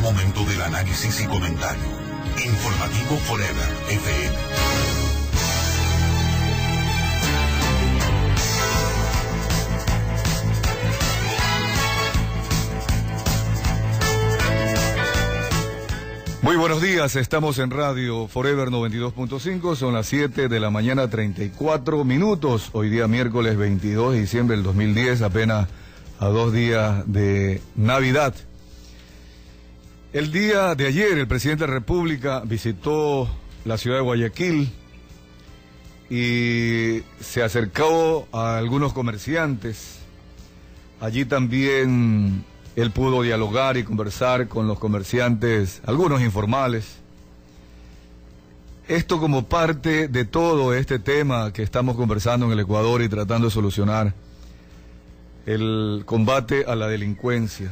Es momento del análisis y comentario. Informativo Forever FM. Muy buenos días, estamos en Radio Forever 92.5, son las 7 de la mañana 34 minutos, hoy día miércoles 22 de diciembre del 2010, apenas a 2 días de Navidad. El día de ayer el presidente de la República visitó la ciudad de Guayaquil y se acercó a algunos comerciantes. Allí también él pudo dialogar y conversar con los comerciantes, algunos informales. Esto como parte de todo este tema que estamos conversando en el Ecuador y tratando de solucionar, el combate a la delincuencia.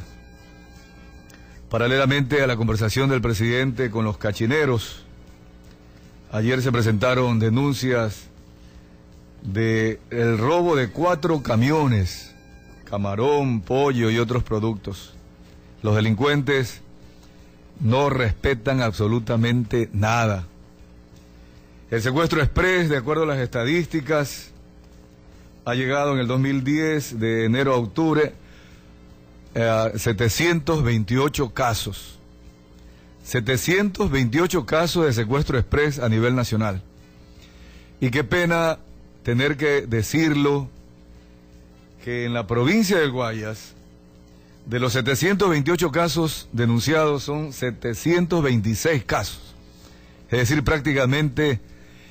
Paralelamente a la conversación del presidente con los cachineros, ayer se presentaron denuncias de el robo de 4 camiones, camarón, pollo y otros productos. Los delincuentes no respetan absolutamente nada. El secuestro express, de acuerdo a las estadísticas, ha llegado en el 2010, de enero a octubre, a 728 casos. 728 casos de secuestro express a nivel nacional. Y qué pena tener que decirlo, que en la provincia del Guayas, de los 728 casos denunciados, son 726 casos. Es decir, prácticamente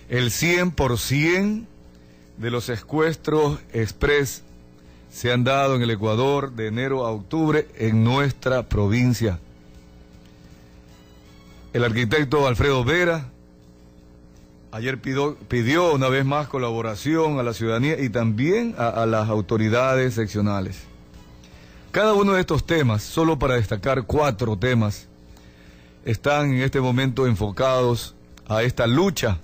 el 100% de los secuestros express se han dado en el Ecuador de enero a octubre en nuestra provincia. El arquitecto Alfredo Vera ayer pidió una vez más colaboración a la ciudadanía y también a las autoridades seccionales. Cada uno de estos temas, solo para destacar 4 temas, están en este momento enfocados a esta lucha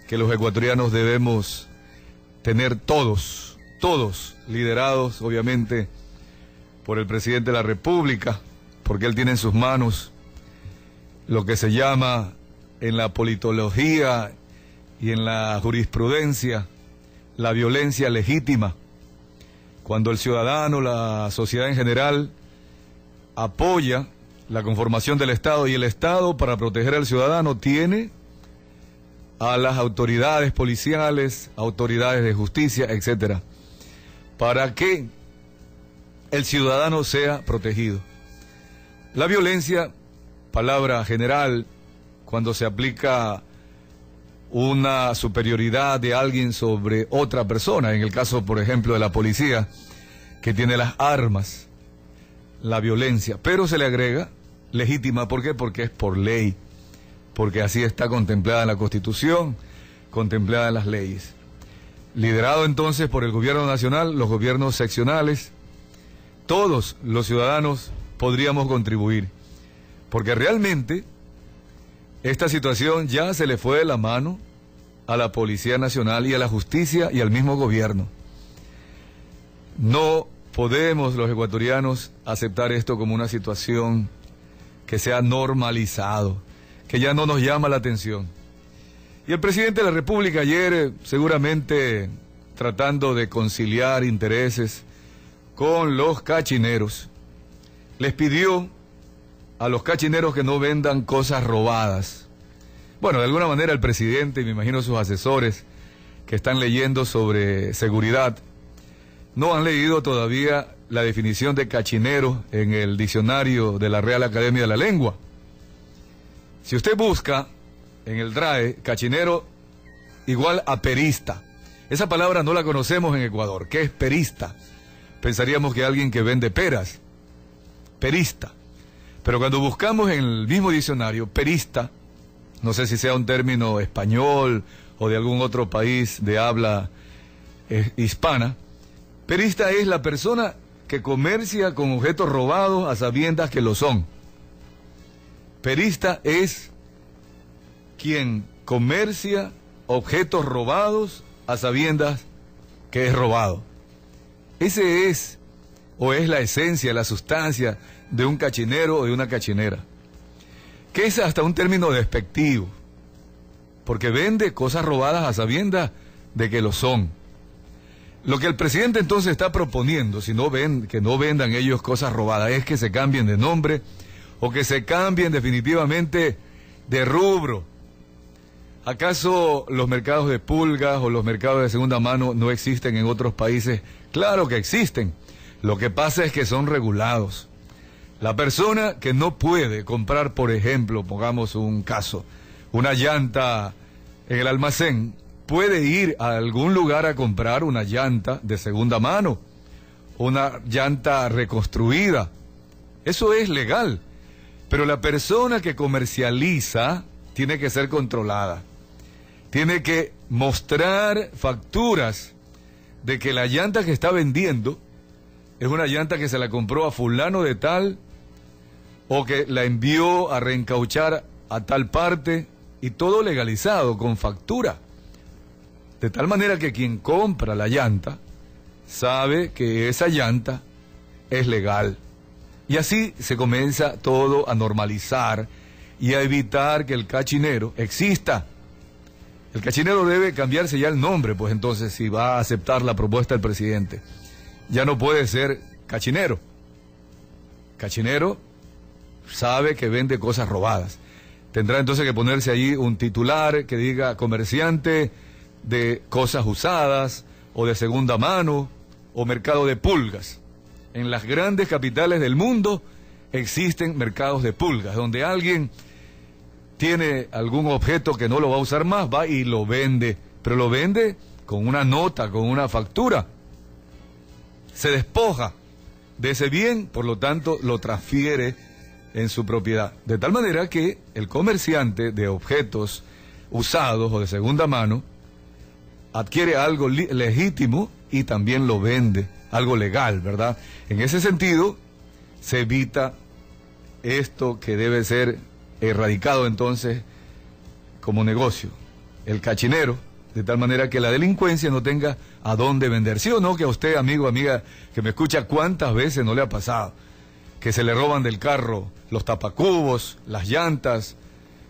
que los ecuatorianos debemos tener todos, liderados obviamente por el presidente de la República, porque él tiene en sus manos lo que se llama en la politología y en la jurisprudencia la violencia legítima. Cuando el ciudadano, la sociedad en general, apoya la conformación del Estado, y el Estado, para proteger al ciudadano, tiene a las autoridades policiales, autoridades de justicia, etcétera, para que el ciudadano sea protegido. La violencia, palabra general, cuando se aplica una superioridad de alguien sobre otra persona, en el caso, por ejemplo, de la policía, que tiene las armas, la violencia, pero se le agrega legítima. ¿Por qué? Porque es por ley, porque así está contemplada en la Constitución, contemplada en las leyes. Liderado entonces por el gobierno nacional, los gobiernos seccionales, todos los ciudadanos podríamos contribuir, porque realmente esta situación ya se le fue de la mano a la Policía Nacional y a la justicia y al mismo gobierno. No podemos los ecuatorianos aceptar esto como una situación que se ha normalizado, que ya no nos llama la atención. Y el presidente de la República ayer, seguramente tratando de conciliar intereses con los cachineros, les pidió a los cachineros que no vendan cosas robadas. Bueno, de alguna manera el presidente, y me imagino sus asesores que están leyendo sobre seguridad, no han leído todavía la definición de cachinero en el diccionario de la Real Academia de la Lengua. Si usted busca en el DRAE, cachinero igual a perista. Esa palabra no la conocemos en Ecuador. ¿Qué es perista? Pensaríamos que alguien que vende peras. Perista. Pero cuando buscamos en el mismo diccionario, perista, no sé si sea un término español o de algún otro país de habla hispana, perista es la persona que comercia con objetos robados a sabiendas que lo son. Perista es quien comercia objetos robados a sabiendas que es robado. Ese es, o es la esencia, la sustancia de un cachinero o de una cachinera. que es hasta un término despectivo, porque vende cosas robadas a sabiendas de que lo son. Lo que el presidente entonces está proponiendo, si no que no vendan ellos cosas robadas, es que se cambien de nombre o que se cambien definitivamente de rubro. ¿Acaso los mercados de pulgas o los mercados de segunda mano no existen en otros países? Claro que existen. Lo que pasa es que son regulados. La persona que no puede comprar, por ejemplo, pongamos un caso, una llanta en el almacén, puede ir a algún lugar a comprar una llanta de segunda mano, una llanta reconstruida. Eso es legal. Pero la persona que comercializa tiene que ser controlada. Tiene que mostrar facturas de que la llanta que está vendiendo es una llanta que se la compró a fulano de tal, o que la envió a reencauchar a tal parte, y todo legalizado con factura. De tal manera que quien compra la llanta sabe que esa llanta es legal. Y así se comienza todo a normalizar y a evitar que el cachinero exista. El cachinero debe cambiarse ya el nombre, pues entonces, si va a aceptar la propuesta del presidente. Ya no puede ser cachinero. Cachinero sabe que vende cosas robadas. Tendrá entonces que ponerse allí un titular que diga comerciante de cosas usadas o de segunda mano o mercado de pulgas. En las grandes capitales del mundo existen mercados de pulgas, donde alguien tiene algún objeto que no lo va a usar más, va y lo vende, pero lo vende con una nota, con una factura. Se despoja de ese bien, por lo tanto lo transfiere en su propiedad. De tal manera que el comerciante de objetos usados o de segunda mano adquiere algo legítimo y también lo vende, algo legal, ¿verdad? En ese sentido, se evita esto que debe ser erradicado entonces como negocio, el cachinero, de tal manera que la delincuencia no tenga a dónde vender. ¿Sí o no que a usted, amigo, amiga, que me escucha, cuántas veces no le ha pasado que se le roban del carro los tapacubos, las llantas,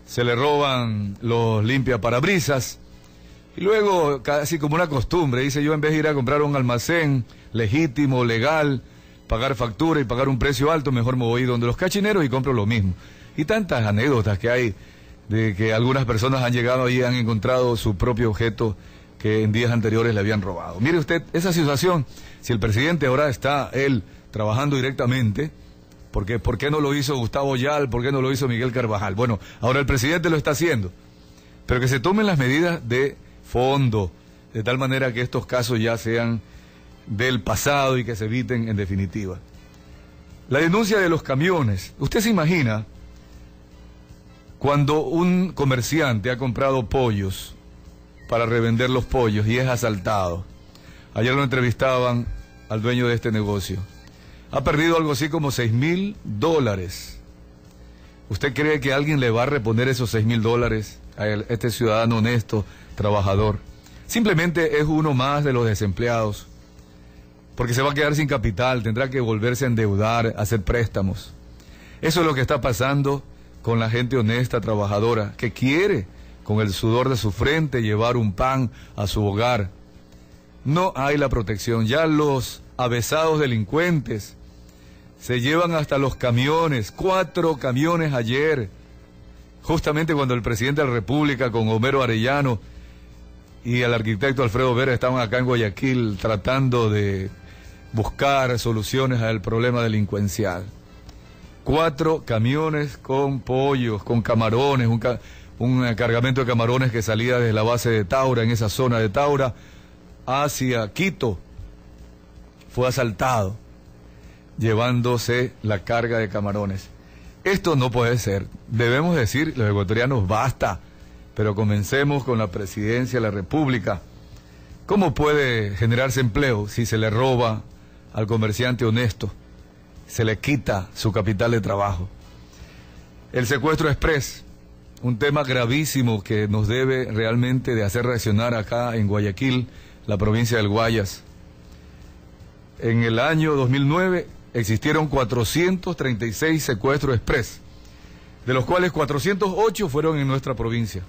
se le roban los limpiaparabrisas? Y luego, casi como una costumbre, dice, yo en vez de ir a comprar un almacén legítimo, legal, pagar factura y pagar un precio alto, mejor me voy donde los cachineros y compro lo mismo. Y tantas anécdotas que hay de que algunas personas han llegado ahí y han encontrado su propio objeto que en días anteriores le habían robado. Mire usted, esa situación, si el presidente ahora está, él, trabajando directamente, porque ¿por qué no lo hizo Gustavo Yal? ¿Por qué no lo hizo Miguel Carvajal? Bueno, ahora el presidente lo está haciendo, pero que se tomen las medidas de fondo, de tal manera que estos casos ya sean del pasado y que se eviten en definitiva. La denuncia de los camiones. Usted se imagina cuando un comerciante ha comprado pollos para revender los pollos y es asaltado. Ayer lo entrevistaban al dueño de este negocio. Ha perdido algo así como $6,000. ¿Usted cree que alguien le va a reponer esos $6,000 a este ciudadano honesto, trabajador? Simplemente es uno más de los desempleados, porque se va a quedar sin capital, tendrá que volverse a endeudar, hacer préstamos. Eso es lo que está pasando con la gente honesta, trabajadora, que quiere, con el sudor de su frente, llevar un pan a su hogar. No hay la protección. Ya los avesados delincuentes se llevan hasta los camiones, 4 camiones ayer, justamente cuando el presidente de la República con Homero Arellano y el arquitecto Alfredo Vera estaban acá en Guayaquil tratando de buscar soluciones al problema delincuencial. 4 camiones con pollos, con camarones, un cargamento de camarones que salía desde la base de Taura, en esa zona de Taura, hacia Quito, fue asaltado, llevándose la carga de camarones. Esto no puede ser. Debemos decir, los ecuatorianos, basta, pero comencemos con la presidencia de la República. ¿Cómo puede generarse empleo si se le roba al comerciante honesto? Se le quita su capital de trabajo. El secuestro express, un tema gravísimo que nos debe realmente de hacer reaccionar acá en Guayaquil, la provincia del Guayas. En el año 2009 existieron 436 secuestros express, de los cuales 408 fueron en nuestra provincia.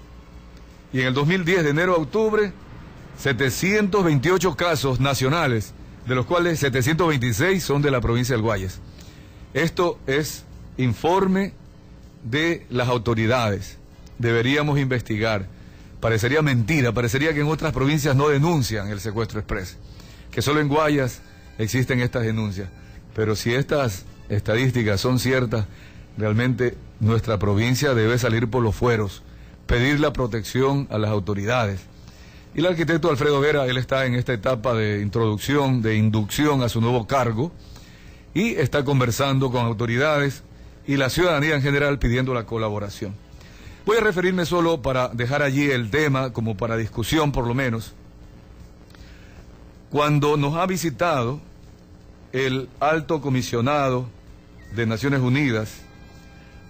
Y en el 2010, de enero a octubre, 728 casos nacionales, de los cuales 726 son de la provincia del Guayas. Esto es informe de las autoridades. Deberíamos investigar. Parecería mentira, parecería que en otras provincias no denuncian el secuestro express, que solo en Guayas existen estas denuncias. Pero si estas estadísticas son ciertas, realmente nuestra provincia debe salir por los fueros, pedir la protección a las autoridades. Y el arquitecto Alfredo Vera, él está en esta etapa de introducción, de inducción a su nuevo cargo, y está conversando con autoridades y la ciudadanía en general pidiendo la colaboración. Voy a referirme solo para dejar allí el tema, como para discusión por lo menos. Cuando nos ha visitado el alto comisionado de Naciones Unidas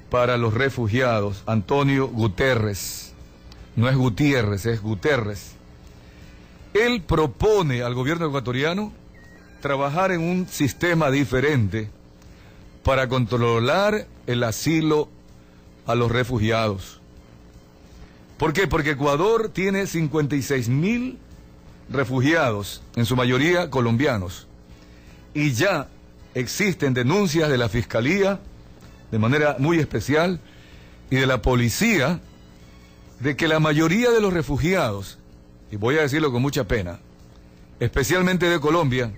para los refugiados, Antonio Guterres, no es Gutiérrez, es Guterres, él propone al gobierno ecuatoriano trabajar en un sistema diferente para controlar el asilo a los refugiados. ¿Por qué? Porque Ecuador tiene 56.000 refugiados, en su mayoría colombianos, y ya existen denuncias de la Fiscalía, de manera muy especial, y de la policía, de que la mayoría de los refugiados, y voy a decirlo con mucha pena, especialmente de Colombia,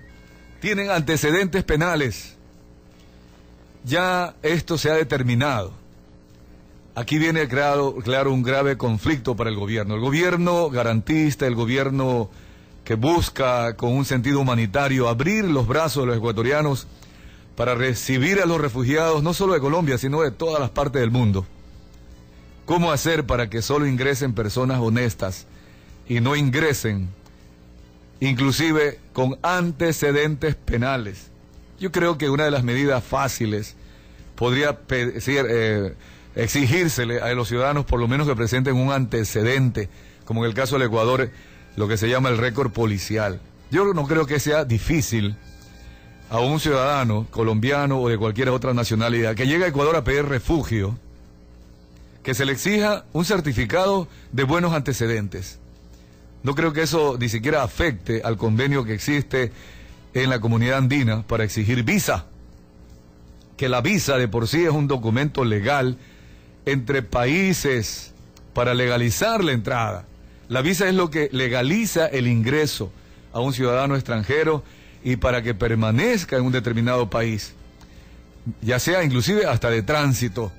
tienen antecedentes penales. Ya esto se ha determinado. Aquí viene claro un grave conflicto para el gobierno garantista, el gobierno que busca con un sentido humanitario abrir los brazos de los ecuatorianos para recibir a los refugiados, no solo de Colombia, sino de todas las partes del mundo. ¿Cómo hacer para que solo ingresen personas honestas y no ingresen inclusive con antecedentes penales? Yo creo que una de las medidas fáciles podría ser exigírsele a los ciudadanos por lo menos que presenten un antecedente, como en el caso del Ecuador, lo que se llama el récord policial. Yo no creo que sea difícil a un ciudadano colombiano o de cualquier otra nacionalidad que llegue a Ecuador a pedir refugio, que se le exija un certificado de buenos antecedentes. No creo que eso ni siquiera afecte al convenio que existe en la comunidad andina para exigir visa, que la visa de por sí es un documento legal entre países para legalizar la entrada. La visa es lo que legaliza el ingreso a un ciudadano extranjero y para que permanezca en un determinado país, ya sea inclusive hasta de tránsito.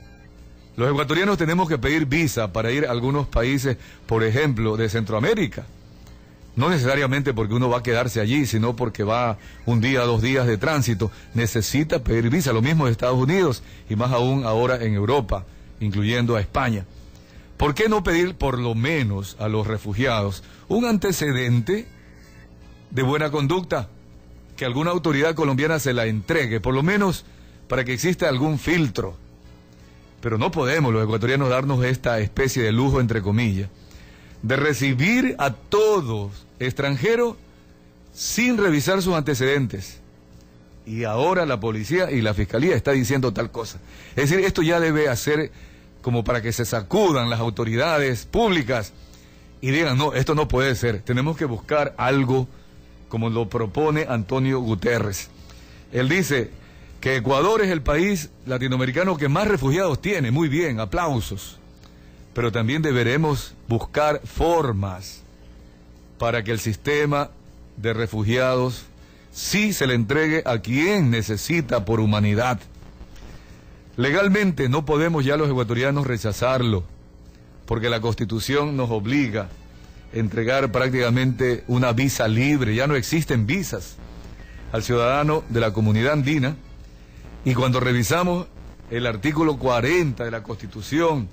Los ecuatorianos tenemos que pedir visa para ir a algunos países, por ejemplo, de Centroamérica. No necesariamente porque uno va a quedarse allí, sino porque va un día, 2 días de tránsito. Necesita pedir visa, lo mismo de Estados Unidos y más aún ahora en Europa, incluyendo a España. ¿Por qué no pedir por lo menos a los refugiados un antecedente de buena conducta? Que alguna autoridad colombiana se la entregue, por lo menos para que exista algún filtro. Pero no podemos los ecuatorianos darnos esta especie de lujo, entre comillas, de recibir a todos extranjeros sin revisar sus antecedentes. Y ahora la policía y la fiscalía está diciendo tal cosa. Es decir, esto ya debe hacer como para que se sacudan las autoridades públicas y digan, no, esto no puede ser. Tenemos que buscar algo como lo propone Antonio Guterres. Él dice que Ecuador es el país latinoamericano que más refugiados tiene. Muy bien, aplausos. Pero también deberemos buscar formas para que el sistema de refugiados sí se le entregue a quien necesita por humanidad. Legalmente no podemos ya los ecuatorianos rechazarlo, porque la Constitución nos obliga a entregar prácticamente una visa libre. Ya no existen visas al ciudadano de la comunidad andina, y cuando revisamos el artículo 40 de la Constitución,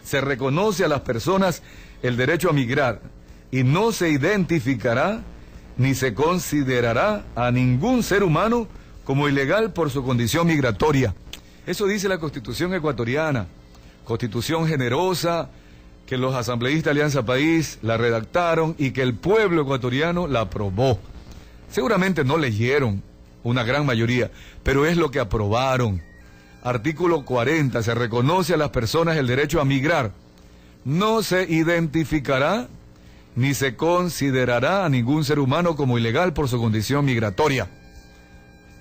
se reconoce a las personas el derecho a migrar y no se identificará ni se considerará a ningún ser humano como ilegal por su condición migratoria. Eso dice la Constitución ecuatoriana, Constitución generosa, que los asambleístas de Alianza País la redactaron y que el pueblo ecuatoriano la aprobó. Seguramente no leyeron una gran mayoría, pero es lo que aprobaron. Artículo 40. Se reconoce a las personas el derecho a migrar. No se identificará ni se considerará a ningún ser humano como ilegal por su condición migratoria.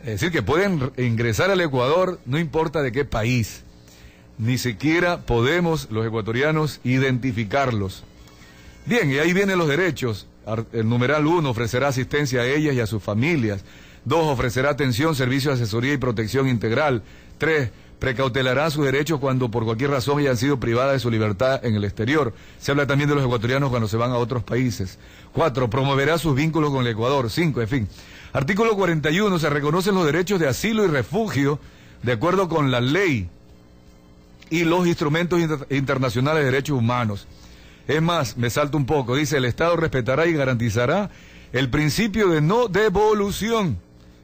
Es decir, que pueden ingresar al Ecuador, no importa de qué país. Ni siquiera podemos los ecuatorianos identificarlos. Bien, y ahí vienen los derechos. El numeral 1 ofrecerá asistencia a ellas y a sus familias. 2, ofrecerá atención, servicio, asesoría y protección integral. 3, precautelará sus derechos cuando por cualquier razón hayan sido privadas de su libertad en el exterior. Se habla también de los ecuatorianos cuando se van a otros países. 4, promoverá sus vínculos con el Ecuador. 5, en fin. Artículo 41, se reconocen los derechos de asilo y refugio de acuerdo con la ley y los instrumentos internacionales de derechos humanos. Es más, me salto un poco, dice, el Estado respetará y garantizará el principio de no devolución.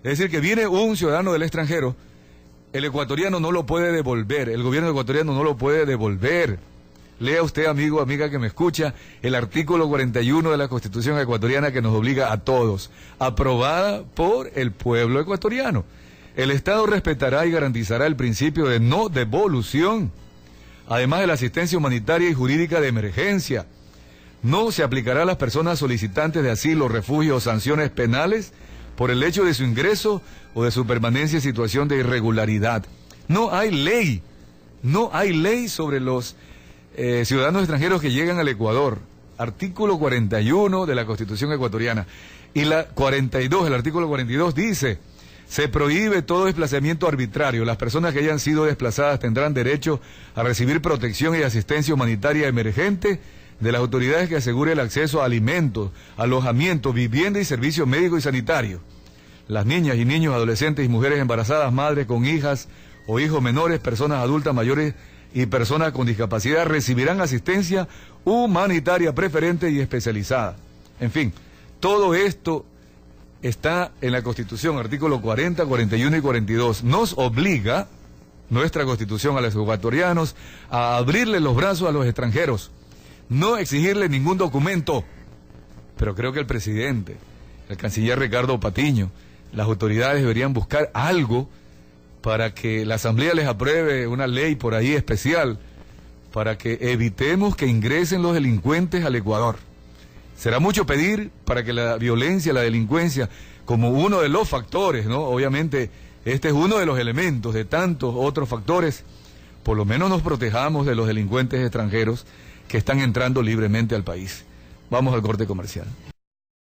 Es decir, que viene un ciudadano del extranjero, el ecuatoriano no lo puede devolver, el gobierno ecuatoriano no lo puede devolver. Lea usted, amigo, amiga que me escucha, el artículo 41 de la Constitución ecuatoriana que nos obliga a todos, aprobada por el pueblo ecuatoriano. El Estado respetará y garantizará el principio de no devolución, además de la asistencia humanitaria y jurídica de emergencia. No se aplicará a las personas solicitantes de asilo, refugio o sanciones penales por el hecho de su ingreso o de su permanencia en situación de irregularidad. No hay ley sobre los ciudadanos extranjeros que llegan al Ecuador. Artículo 41 de la Constitución ecuatoriana. Y la 42, el artículo 42 dice: se prohíbe todo desplazamiento arbitrario. Las personas que hayan sido desplazadas tendrán derecho a recibir protección y asistencia humanitaria emergente de las autoridades que asegure el acceso a alimentos, alojamiento, vivienda y servicios médicos y sanitarios. Las niñas y niños, adolescentes y mujeres embarazadas, madres con hijas o hijos menores, personas adultas mayores y personas con discapacidad recibirán asistencia humanitaria preferente y especializada. En fin, todo esto está en la Constitución, artículo 40, 41 y 42. Nos obliga nuestra Constitución a los ecuatorianos a abrirle los brazos a los extranjeros, no exigirle ningún documento. Pero creo que el presidente, el canciller Ricardo Patiño, las autoridades deberían buscar algo para que la Asamblea les apruebe una ley por ahí especial, para que evitemos que ingresen los delincuentes al Ecuador. Será mucho pedir para que la violencia, la delincuencia, como uno de los factores, ¿no? Obviamente, este es uno de los elementos de tantos otros factores, por lo menos nos protejamos de los delincuentes extranjeros que están entrando libremente al país. Vamos al corte comercial.